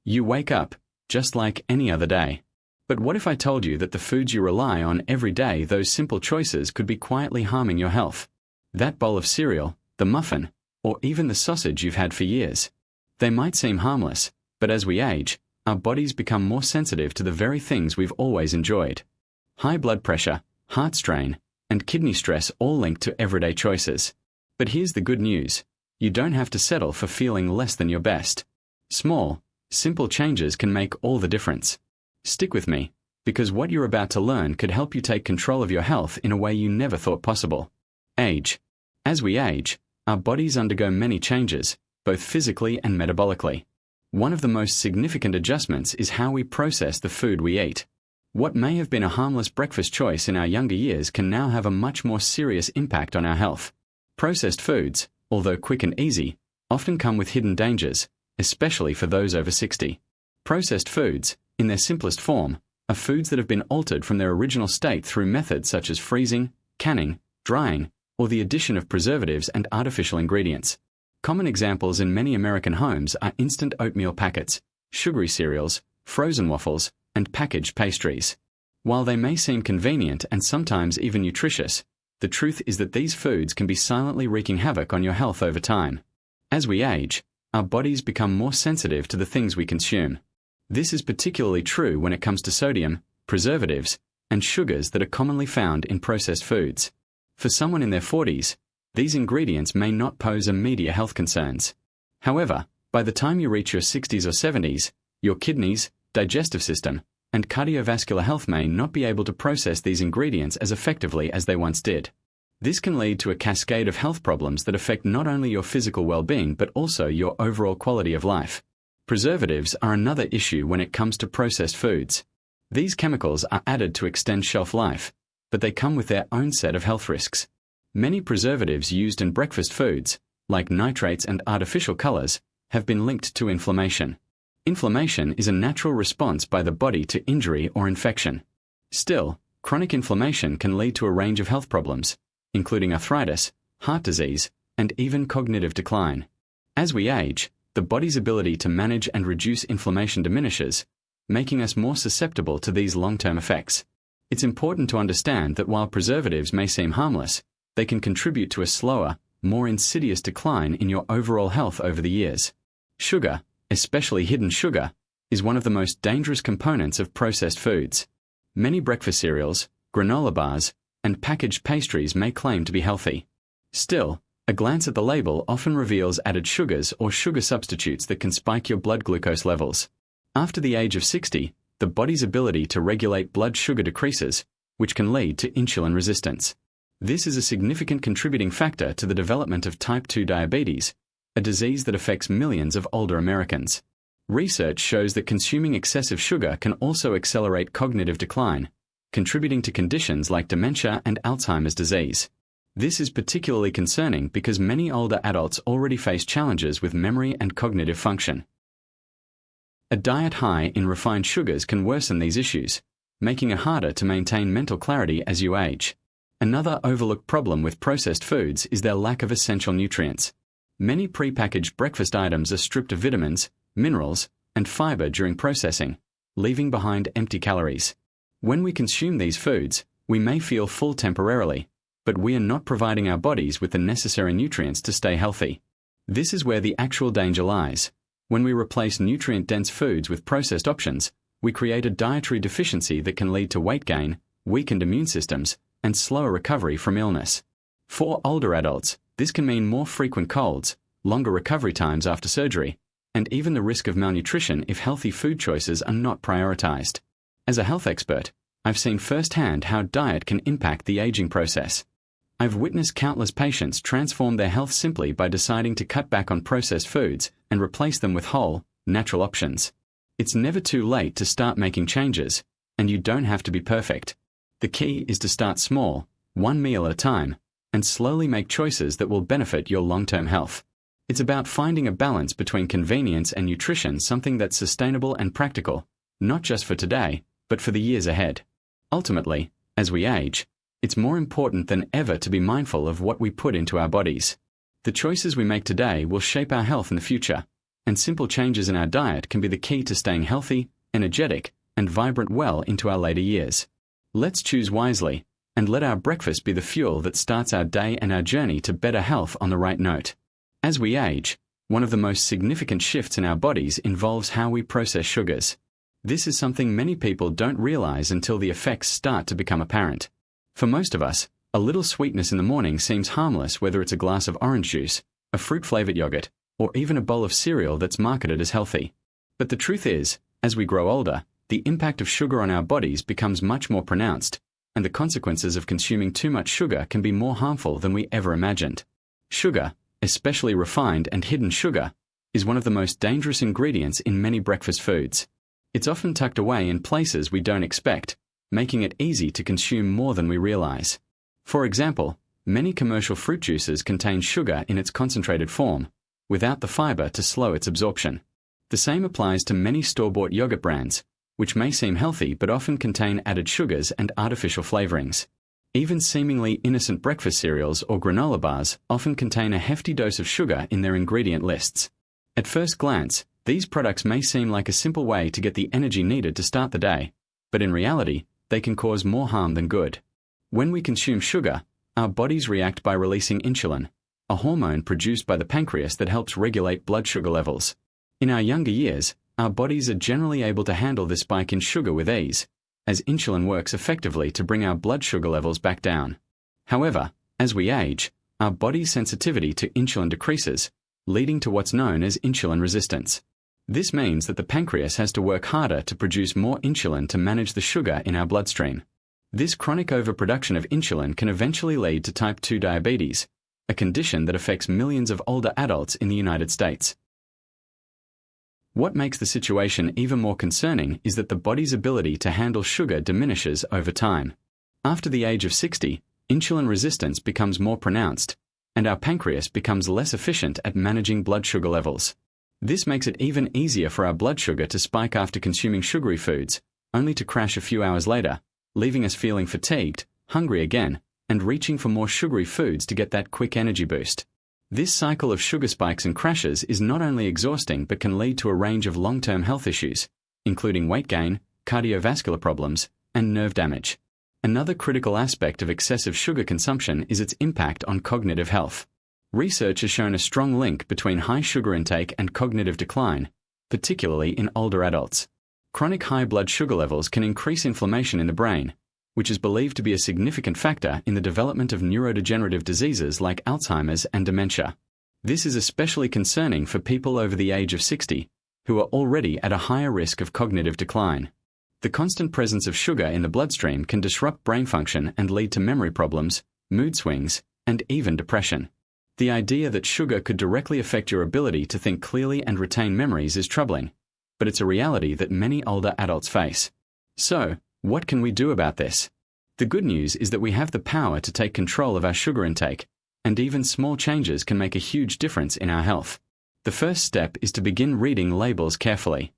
You wake up, just like any other day. But what if I told you that the foods you rely on every day, those simple choices, could be quietly harming your health? That bowl of cereal, the muffin, or even the sausage you've had for years. They might seem harmless, but as we age, our bodies become more sensitive to the very things we've always enjoyed. High blood pressure, heart strain, and kidney stress all linked to everyday choices. But here's the good news. You don't have to settle for feeling less than your best. Small, simple changes can make all the difference. Stick with me, because what you're about to learn could help you take control of your health in a way you never thought possible. Age. As we age, our bodies undergo many changes, both physically and metabolically. One of the most significant adjustments is how we process the food we eat. What may have been a harmless breakfast choice in our younger years can now have a much more serious impact on our health. Processed foods, although quick and easy, often come with hidden dangers, especially for those over 60. Processed foods, in their simplest form, are foods that have been altered from their original state through methods such as freezing, canning, drying, or the addition of preservatives and artificial ingredients. Common examples in many American homes are instant oatmeal packets, sugary cereals, frozen waffles, and packaged pastries. While they may seem convenient and sometimes even nutritious, the truth is that these foods can be silently wreaking havoc on your health over time. As we age, our bodies become more sensitive to the things we consume. This is particularly true when it comes to sodium, preservatives, and sugars that are commonly found in processed foods. For someone in their 40s, these ingredients may not pose immediate health concerns. However, by the time you reach your 60s or 70s, your kidneys, digestive system, and cardiovascular health may not be able to process these ingredients as effectively as they once did. This can lead to a cascade of health problems that affect not only your physical well-being but also your overall quality of life. Preservatives are another issue when it comes to processed foods. These chemicals are added to extend shelf life, but they come with their own set of health risks. Many preservatives used in breakfast foods, like nitrates and artificial colors, have been linked to inflammation. Inflammation is a natural response by the body to injury or infection. Still, chronic inflammation can lead to a range of health problems, including arthritis, heart disease, and even cognitive decline. As we age, the body's ability to manage and reduce inflammation diminishes, making us more susceptible to these long-term effects. It's important to understand that while preservatives may seem harmless, they can contribute to a slower, more insidious decline in your overall health over the years. Sugar, especially hidden sugar, is one of the most dangerous components of processed foods. Many breakfast cereals, granola bars, and packaged pastries may claim to be healthy. Still, a glance at the label often reveals added sugars or sugar substitutes that can spike your blood glucose levels. After the age of 60, the body's ability to regulate blood sugar decreases, which can lead to insulin resistance. This is a significant contributing factor to the development of type 2 diabetes, a disease that affects millions of older Americans. Research shows that consuming excessive sugar can also accelerate cognitive decline, contributing to conditions like dementia and Alzheimer's disease. This is particularly concerning because many older adults already face challenges with memory and cognitive function. A diet high in refined sugars can worsen these issues, making it harder to maintain mental clarity as you age. Another overlooked problem with processed foods is their lack of essential nutrients. Many prepackaged breakfast items are stripped of vitamins, minerals, and fiber during processing, leaving behind empty calories. When we consume these foods, we may feel full temporarily, but we are not providing our bodies with the necessary nutrients to stay healthy. This is where the actual danger lies. When we replace nutrient-dense foods with processed options, we create a dietary deficiency that can lead to weight gain, weakened immune systems, and slower recovery from illness. For older adults, this can mean more frequent colds, longer recovery times after surgery, and even the risk of malnutrition if healthy food choices are not prioritized. As a health expert, I've seen firsthand how diet can impact the aging process. I've witnessed countless patients transform their health simply by deciding to cut back on processed foods and replace them with whole, natural options. It's never too late to start making changes, and you don't have to be perfect. The key is to start small, one meal at a time, and slowly make choices that will benefit your long-term health. It's about finding a balance between convenience and nutrition, something that's sustainable and practical, not just for today, but for the years ahead. Ultimately, as we age, it's more important than ever to be mindful of what we put into our bodies. The choices we make today will shape our health in the future, and simple changes in our diet can be the key to staying healthy, energetic, and vibrant well into our later years. Let's choose wisely, and let our breakfast be the fuel that starts our day and our journey to better health on the right note. As we age, one of the most significant shifts in our bodies involves how we process sugars. This is something many people don't realize until the effects start to become apparent. For most of us, a little sweetness in the morning seems harmless, whether it's a glass of orange juice, a fruit-flavored yogurt, or even a bowl of cereal that's marketed as healthy. But the truth is, as we grow older, the impact of sugar on our bodies becomes much more pronounced, and the consequences of consuming too much sugar can be more harmful than we ever imagined. Sugar, especially refined and hidden sugar, is one of the most dangerous ingredients in many breakfast foods. It's often tucked away in places we don't expect, making it easy to consume more than we realize. For example, many commercial fruit juices contain sugar in its concentrated form, without the fiber to slow its absorption. The same applies to many store-bought yogurt brands, which may seem healthy but often contain added sugars and artificial flavorings. Even seemingly innocent breakfast cereals or granola bars often contain a hefty dose of sugar in their ingredient lists. At first glance, these products may seem like a simple way to get the energy needed to start the day, but in reality, they can cause more harm than good. When we consume sugar, our bodies react by releasing insulin, a hormone produced by the pancreas that helps regulate blood sugar levels. In our younger years, our bodies are generally able to handle this spike in sugar with ease, as insulin works effectively to bring our blood sugar levels back down. However, as we age, our body's sensitivity to insulin decreases, leading to what's known as insulin resistance. This means that the pancreas has to work harder to produce more insulin to manage the sugar in our bloodstream. This chronic overproduction of insulin can eventually lead to type 2 diabetes, a condition that affects millions of older adults in the United States. What makes the situation even more concerning is that the body's ability to handle sugar diminishes over time. After the age of 60, insulin resistance becomes more pronounced, and our pancreas becomes less efficient at managing blood sugar levels. This makes it even easier for our blood sugar to spike after consuming sugary foods, only to crash a few hours later, leaving us feeling fatigued, hungry again, and reaching for more sugary foods to get that quick energy boost. This cycle of sugar spikes and crashes is not only exhausting but can lead to a range of long-term health issues, including weight gain, cardiovascular problems, and nerve damage. Another critical aspect of excessive sugar consumption is its impact on cognitive health. Research has shown a strong link between high sugar intake and cognitive decline, particularly in older adults. Chronic high blood sugar levels can increase inflammation in the brain, which is believed to be a significant factor in the development of neurodegenerative diseases like Alzheimer's and dementia. This is especially concerning for people over the age of 60, who are already at a higher risk of cognitive decline. The constant presence of sugar in the bloodstream can disrupt brain function and lead to memory problems, mood swings, and even depression. The idea that sugar could directly affect your ability to think clearly and retain memories is troubling, but it's a reality that many older adults face. So, what can we do about this? The good news is that we have the power to take control of our sugar intake, and even small changes can make a huge difference in our health. The first step is to begin reading labels carefully.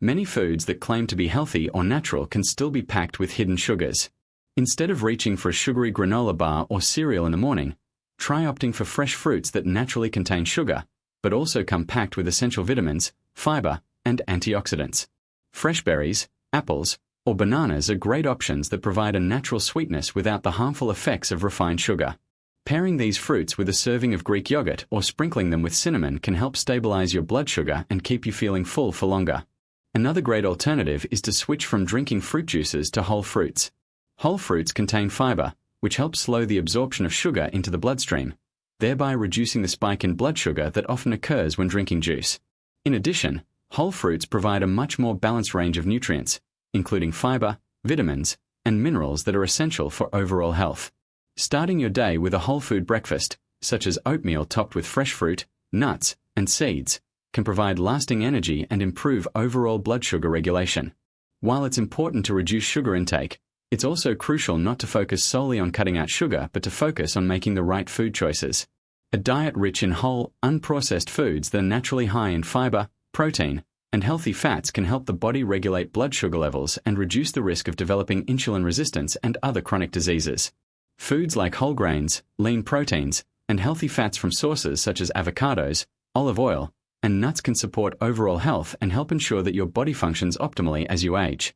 Many foods that claim to be healthy or natural can still be packed with hidden sugars. Instead of reaching for a sugary granola bar or cereal in the morning, try opting for fresh fruits that naturally contain sugar, but also come packed with essential vitamins, fiber, and antioxidants. Fresh berries, apples, or bananas are great options that provide a natural sweetness without the harmful effects of refined sugar. Pairing these fruits with a serving of Greek yogurt or sprinkling them with cinnamon can help stabilize your blood sugar and keep you feeling full for longer. Another great alternative is to switch from drinking fruit juices to whole fruits. Whole fruits contain fiber, which helps slow the absorption of sugar into the bloodstream, thereby reducing the spike in blood sugar that often occurs when drinking juice. In addition, whole fruits provide a much more balanced range of nutrients, including fiber, vitamins, and minerals that are essential for overall health. Starting your day with a whole food breakfast, such as oatmeal topped with fresh fruit, nuts, and seeds, can provide lasting energy and improve overall blood sugar regulation. While it's important to reduce sugar intake, it's also crucial not to focus solely on cutting out sugar but to focus on making the right food choices. A diet rich in whole, unprocessed foods that are naturally high in fiber, protein, and healthy fats can help the body regulate blood sugar levels and reduce the risk of developing insulin resistance and other chronic diseases. Foods like whole grains, lean proteins, and healthy fats from sources such as avocados, olive oil, and nuts can support overall health and help ensure that your body functions optimally as you age.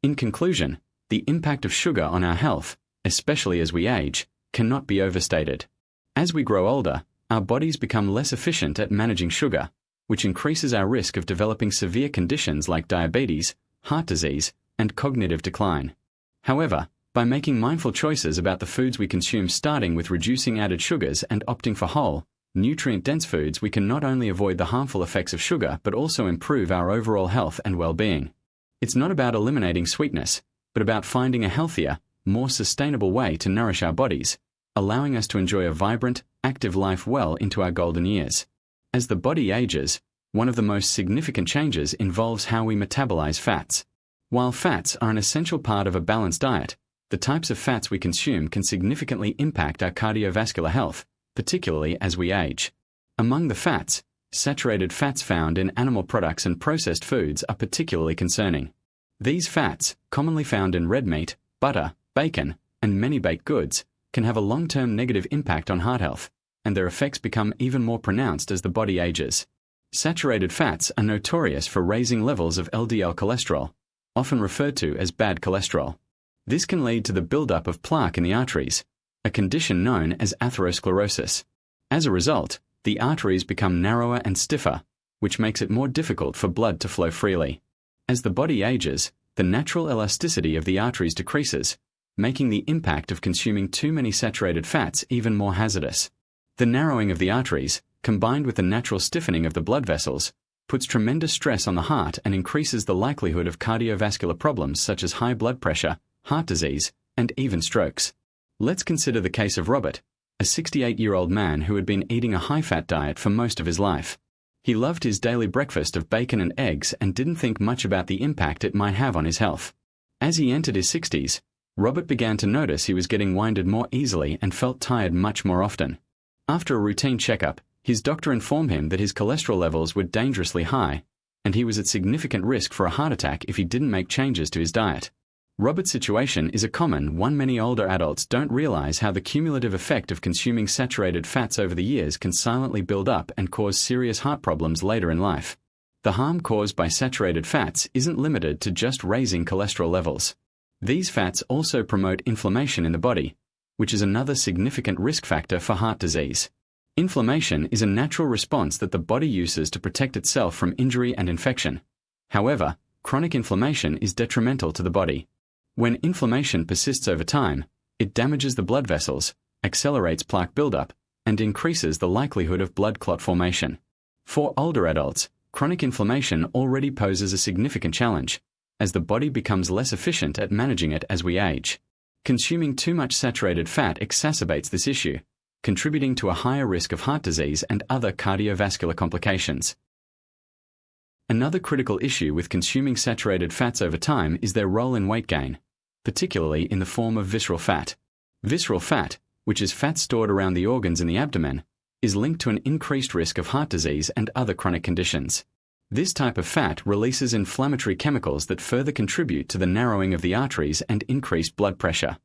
In conclusion, the impact of sugar on our health, especially as we age, cannot be overstated. As we grow older, our bodies become less efficient at managing sugar, which increases our risk of developing severe conditions like diabetes, heart disease, and cognitive decline. However, by making mindful choices about the foods we consume, starting with reducing added sugars and opting for whole, nutrient-dense foods, we can not only avoid the harmful effects of sugar but also improve our overall health and well-being. It's not about eliminating sweetness, but about finding a healthier, more sustainable way to nourish our bodies, allowing us to enjoy a vibrant, active life well into our golden years. As the body ages, one of the most significant changes involves how we metabolize fats. While fats are an essential part of a balanced diet, the types of fats we consume can significantly impact our cardiovascular health, particularly as we age. Among the fats, saturated fats found in animal products and processed foods are particularly concerning. These fats, commonly found in red meat, butter, bacon, and many baked goods, can have a long-term negative impact on heart health, and their effects become even more pronounced as the body ages. Saturated fats are notorious for raising levels of LDL cholesterol, often referred to as bad cholesterol. This can lead to the buildup of plaque in the arteries, a condition known as atherosclerosis. As a result, the arteries become narrower and stiffer, which makes it more difficult for blood to flow freely. As the body ages, the natural elasticity of the arteries decreases, making the impact of consuming too many saturated fats even more hazardous. The narrowing of the arteries, combined with the natural stiffening of the blood vessels, puts tremendous stress on the heart and increases the likelihood of cardiovascular problems such as high blood pressure, heart disease, and even strokes. Let's consider the case of Robert, a 68-year-old man who had been eating a high-fat diet for most of his life. He loved his daily breakfast of bacon and eggs and didn't think much about the impact it might have on his health. As he entered his 60s, Robert began to notice he was getting winded more easily and felt tired much more often. After a routine checkup, his doctor informed him that his cholesterol levels were dangerously high, and he was at significant risk for a heart attack if he didn't make changes to his diet. Robert's situation is a common one. Many older adults don't realize how the cumulative effect of consuming saturated fats over the years can silently build up and cause serious heart problems later in life. The harm caused by saturated fats isn't limited to just raising cholesterol levels. These fats also promote inflammation in the body, which is another significant risk factor for heart disease. Inflammation is a natural response that the body uses to protect itself from injury and infection. However, chronic inflammation is detrimental to the body. When inflammation persists over time, it damages the blood vessels, accelerates plaque buildup, and increases the likelihood of blood clot formation. For older adults, chronic inflammation already poses a significant challenge, as the body becomes less efficient at managing it as we age. Consuming too much saturated fat exacerbates this issue, contributing to a higher risk of heart disease and other cardiovascular complications. Another critical issue with consuming saturated fats over time is their role in weight gain, particularly in the form of visceral fat. Visceral fat, which is fat stored around the organs in the abdomen, is linked to an increased risk of heart disease and other chronic conditions. This type of fat releases inflammatory chemicals that further contribute to the narrowing of the arteries and increased blood pressure.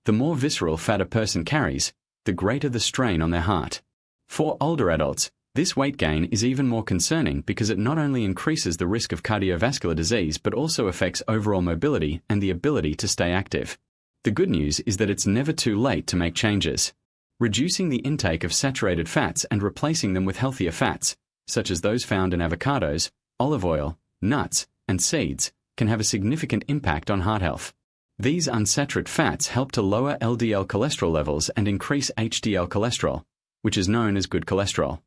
The more visceral fat a person carries, the greater the strain on their heart. For older adults, this weight gain is even more concerning because it not only increases the risk of cardiovascular disease but also affects overall mobility and the ability to stay active. The good news is that it's never too late to make changes. Reducing the intake of saturated fats and replacing them with healthier fats, such as those found in avocados, olive oil, nuts, and seeds, can have a significant impact on heart health. These unsaturated fats help to lower LDL cholesterol levels and increase HDL cholesterol, which is known as good cholesterol.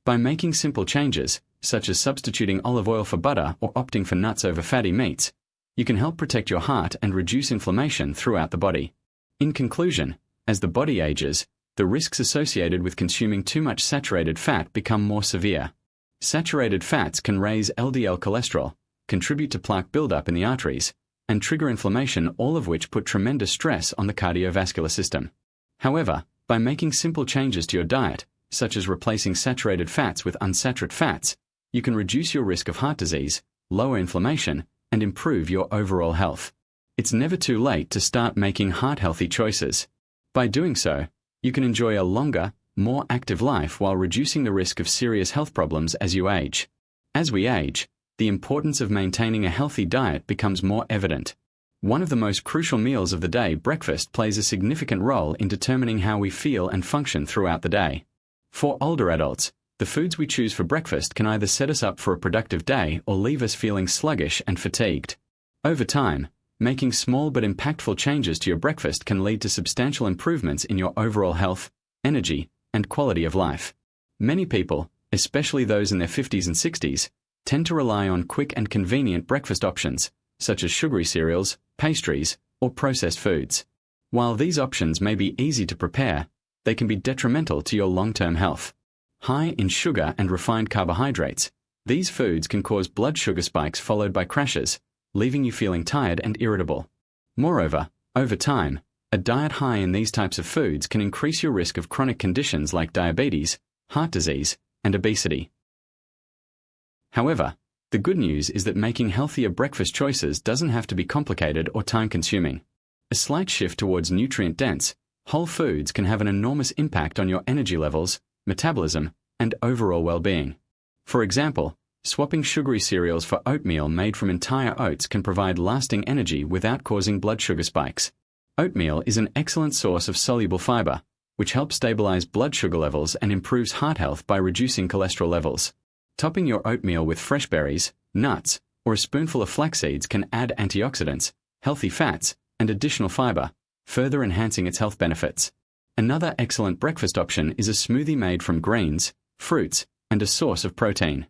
By making simple changes, such as substituting olive oil for butter or opting for nuts over fatty meats, you can help protect your heart and reduce inflammation throughout the body. In conclusion, as the body ages, the risks associated with consuming too much saturated fat become more severe. Saturated fats can raise LDL cholesterol, contribute to plaque buildup in the arteries, and trigger inflammation, all of which put tremendous stress on the cardiovascular system. However, by making simple changes to your diet, such as replacing saturated fats with unsaturated fats, you can reduce your risk of heart disease, lower inflammation, and improve your overall health. It's never too late to start making heart-healthy choices. By doing so, you can enjoy a longer, more active life while reducing the risk of serious health problems as you age. As we age, the importance of maintaining a healthy diet becomes more evident. One of the most crucial meals of the day, breakfast, plays a significant role in determining how we feel and function throughout the day. For older adults, the foods we choose for breakfast can either set us up for a productive day or leave us feeling sluggish and fatigued. Over time, making small but impactful changes to your breakfast can lead to substantial improvements in your overall health, energy, and quality of life. Many people, especially those in their 50s and 60s, tend to rely on quick and convenient breakfast options, such as sugary cereals, pastries, or processed foods. While these options may be easy to prepare, they can be detrimental to your long-term health. High in sugar and refined carbohydrates, these foods can cause blood sugar spikes followed by crashes, leaving you feeling tired and irritable. Moreover, over time, a diet high in these types of foods can increase your risk of chronic conditions like diabetes, heart disease, and obesity. However, the good news is that making healthier breakfast choices doesn't have to be complicated or time-consuming. A slight shift towards nutrient-dense, whole foods can have an enormous impact on your energy levels, metabolism, and overall well-being. For example, swapping sugary cereals for oatmeal made from entire oats can provide lasting energy without causing blood sugar spikes. Oatmeal is an excellent source of soluble fiber, which helps stabilize blood sugar levels and improves heart health by reducing cholesterol levels. Topping your oatmeal with fresh berries, nuts, or a spoonful of flax seeds can add antioxidants, healthy fats, and additional fiber, further enhancing its health benefits. Another excellent breakfast option is a smoothie made from greens, fruits, and a source of protein.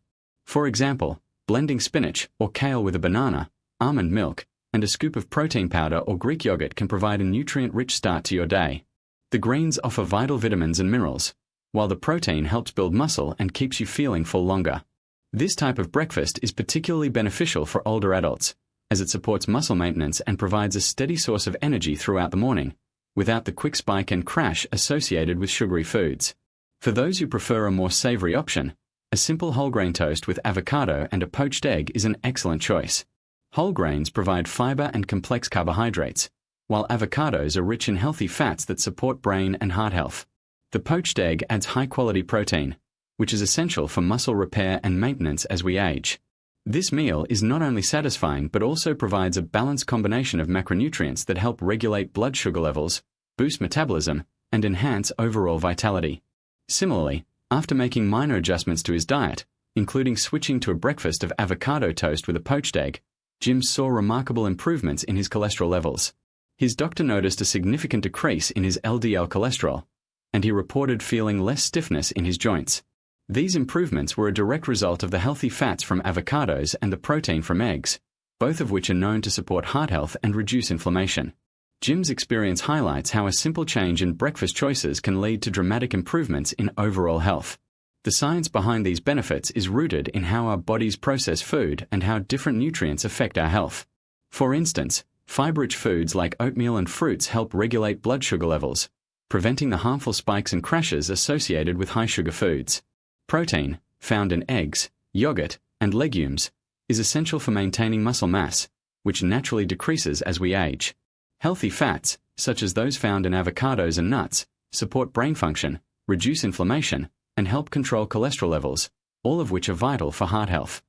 For example, blending spinach or kale with a banana, almond milk, and a scoop of protein powder or Greek yogurt can provide a nutrient-rich start to your day. The greens offer vital vitamins and minerals, while the protein helps build muscle and keeps you feeling full longer. This type of breakfast is particularly beneficial for older adults, as it supports muscle maintenance and provides a steady source of energy throughout the morning, without the quick spike and crash associated with sugary foods. For those who prefer a more savory option, a simple whole grain toast with avocado and a poached egg is an excellent choice. Whole grains provide fiber and complex carbohydrates, while avocados are rich in healthy fats that support brain and heart health. The poached egg adds high-quality protein, which is essential for muscle repair and maintenance as we age. This meal is not only satisfying but also provides a balanced combination of macronutrients that help regulate blood sugar levels, boost metabolism, and enhance overall vitality. Similarly, after making minor adjustments to his diet, including switching to a breakfast of avocado toast with a poached egg, Jim saw remarkable improvements in his cholesterol levels. His doctor noticed a significant decrease in his LDL cholesterol, and he reported feeling less stiffness in his joints. These improvements were a direct result of the healthy fats from avocados and the protein from eggs, both of which are known to support heart health and reduce inflammation. Jim's experience highlights how a simple change in breakfast choices can lead to dramatic improvements in overall health. The science behind these benefits is rooted in how our bodies process food and how different nutrients affect our health. For instance, fiber-rich foods like oatmeal and fruits help regulate blood sugar levels, preventing the harmful spikes and crashes associated with high-sugar foods. Protein, found in eggs, yogurt, and legumes, is essential for maintaining muscle mass, which naturally decreases as we age. Healthy fats, such as those found in avocados and nuts, support brain function, reduce inflammation, and help control cholesterol levels, all of which are vital for heart health.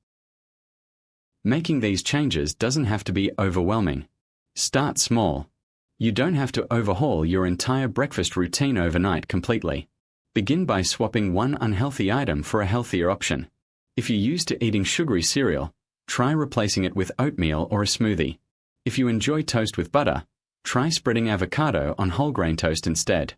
Making these changes doesn't have to be overwhelming. Start small. You don't have to overhaul your entire breakfast routine overnight completely. Begin by swapping one unhealthy item for a healthier option. If you're used to eating sugary cereal, try replacing it with oatmeal or a smoothie. If you enjoy toast with butter, try spreading avocado on whole grain toast instead.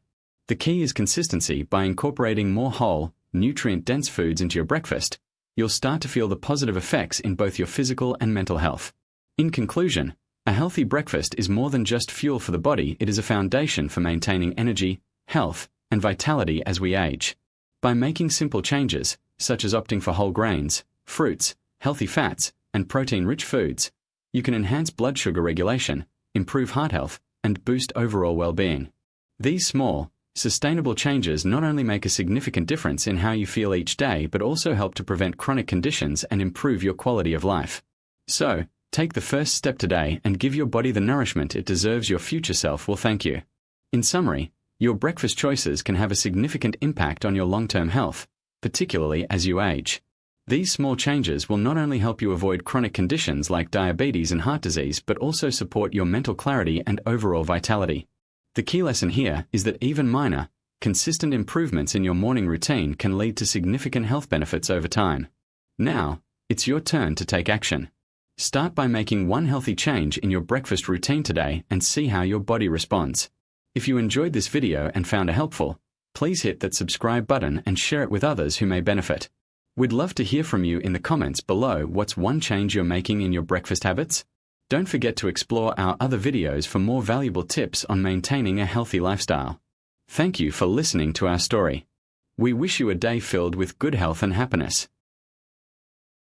The key is consistency. By incorporating more whole, nutrient-dense foods into your breakfast, you'll start to feel the positive effects in both your physical and mental health. In conclusion, a healthy breakfast is more than just fuel for the body. It is a foundation for maintaining energy, health, and vitality as we age. By making simple changes, such as opting for whole grains, fruits, healthy fats, and protein-rich foods, you can enhance blood sugar regulation, improve heart health, and boost overall well-being. These small, sustainable changes not only make a significant difference in how you feel each day but also help to prevent chronic conditions and improve your quality of life. So, take the first step today and give your body the nourishment it deserves. Your future self will thank you. In summary, Your breakfast choices can have a significant impact on your long-term health, particularly as you age. These small changes will not only help you avoid chronic conditions like diabetes and heart disease, but also support your mental clarity and overall vitality. The key lesson here is that even minor, consistent improvements in your morning routine can lead to significant health benefits over time. Now, it's your turn to take action. Start by making one healthy change in your breakfast routine today and see how your body responds. If you enjoyed this video and found it helpful, please hit that subscribe button and share it with others who may benefit. We'd love to hear from you in the comments below. What's one change you're making in your breakfast habits? Don't forget to explore our other videos for more valuable tips on maintaining a healthy lifestyle. Thank you for listening to our story. We wish you a day filled with good health and happiness.